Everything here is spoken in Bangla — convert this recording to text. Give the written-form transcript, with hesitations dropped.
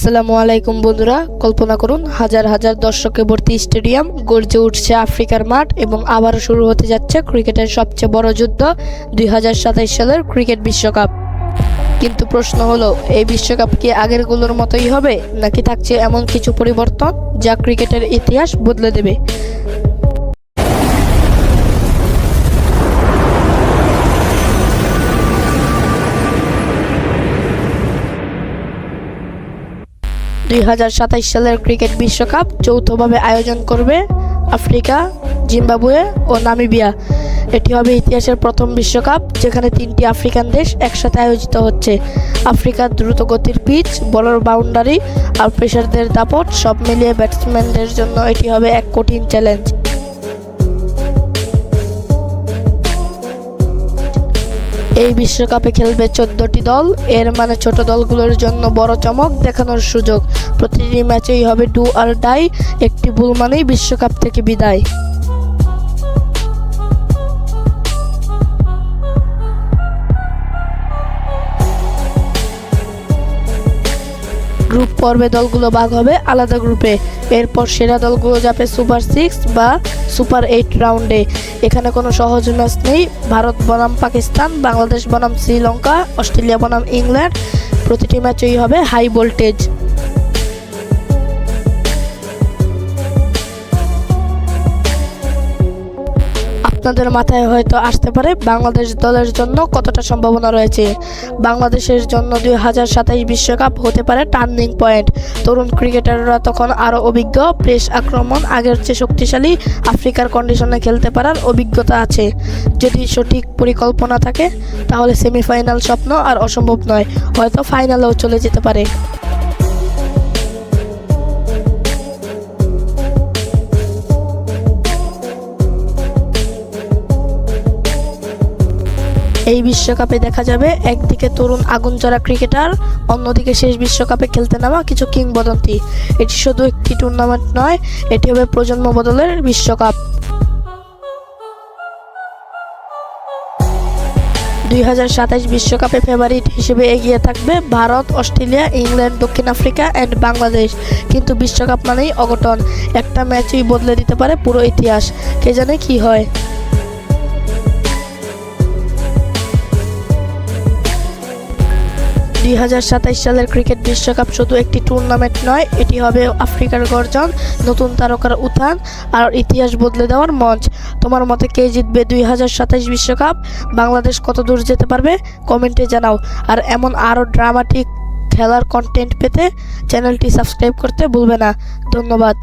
আসসালামু আলাইকুম বন্ধুরা, কল্পনা করুন হাজার হাজার দর্শকে ভর্তি স্টেডিয়াম, গর্জে উঠছে আফ্রিকার মাঠ এবং আবারও শুরু হতে যাচ্ছে ক্রিকেটের সবচেয়ে বড় যুদ্ধ 2027 সালের ক্রিকেট বিশ্বকাপ। কিন্তু প্রশ্ন হলো, এই বিশ্বকাপ কি আগেরগুলোর মতোই হবে, নাকি থাকছে এমন কিছু পরিবর্তন যা ক্রিকেটের ইতিহাস বদলে দেবে? 2027 সালের ক্রিকেট বিশ্বকাপ যৌথভাবে আয়োজন করবে আফ্রিকা, জিম্বাবুয়ে ও নামিবিয়া। এটি হবে ইতিহাসের প্রথম বিশ্বকাপ যেখানে 3টি আফ্রিকান দেশ একসাথে আয়োজিত হচ্ছে। আফ্রিকার দ্রুতগতির পিচ, বলার বাউন্ডারি আর পেসারদের দাপট সব মিলিয়ে ব্যাটসম্যানদের জন্য এটি হবে এক কঠিন চ্যালেঞ্জ। এই বিশ্বকাপে খেলবে 14টি দল, এর মানে ছোট দলগুলোর জন্য বড় চমক দেখানোর সুযোগ। প্রতিটি ম্যাচেই হবে ডু আর ডাই, একটি ভুল মানেই বিশ্বকাপ থেকে বিদায়। গ্রুপ পর্বে দলগুলো ভাগ হবে আলাদা গ্রুপে, এরপর সেরা দলগুলো যাবে সুপার 6 বা সুপার 8 রাউন্ডে। এখানে কোনো সহজ ম্যাচ নেই। ভারত বনাম পাকিস্তান, বাংলাদেশ বনাম শ্রীলঙ্কা, অস্ট্রেলিয়া বনাম ইংল্যান্ড, প্রতিটি ম্যাচই হবে হাই ভোল্টেজ। আপনাদের মাথায় হয়তো আসতে পারে বাংলাদেশ দলের জন্য কতটা সম্ভাবনা রয়েছে। বাংলাদেশের জন্য 2027 বিশ্বকাপ হতে পারে টার্নিং পয়েন্ট। তরুণ ক্রিকেটাররা তখন আরও অভিজ্ঞ, পেস আক্রমণ আগের চেয়ে শক্তিশালী, আফ্রিকার কন্ডিশনে খেলতে পারার অভিজ্ঞতা আছে। যদি সঠিক পরিকল্পনা থাকে তাহলে সেমিফাইনাল স্বপ্ন আর অসম্ভব নয়, হয়তো ফাইনালেও চলে যেতে পারে। এই বিশ্বকাপে দেখা যাবে একদিকে তরুণ আগুনঝরা ক্রিকেটার, অন্যদিকে শেষ বিশ্বকাপে খেলতে নামা কিছু কিংবদন্তি। এটি শুধু একটি টুর্নামেন্ট নয়, এটি হবে প্রজন্ম বদলের বিশ্বকাপ। 2027 বিশ্বকাপে ফেভারিট হিসেবে এগিয়ে থাকবে ভারত, অস্ট্রেলিয়া, ইংল্যান্ড, দক্ষিণ আফ্রিকা অ্যান্ড বাংলাদেশ। কিন্তু বিশ্বকাপ মানেই অঘটন, একটা ম্যাচই বদলে দিতে পারে পুরো ইতিহাস। কে জানে কি হয়। 2027 সালের ক্রিকেট বিশ্বকাপ শুধু একটি টুর্নামেন্ট নয়, এটি হবে আফ্রিকার গর্জন, নতুন তারকার উত্থান আর ইতিহাস বদলে দেওয়ার মঞ্চ। তোমার মতে কে জিতবে 2027 বিশ্বকাপ? বাংলাদেশ কত দূর যেতে পারবে? কমেন্টে জানাও। আর এমন আরও ড্রামাটিক খেলার কন্টেন্ট পেতে চ্যানেলটি সাবস্ক্রাইব করতে ভুলবে না। ধন্যবাদ।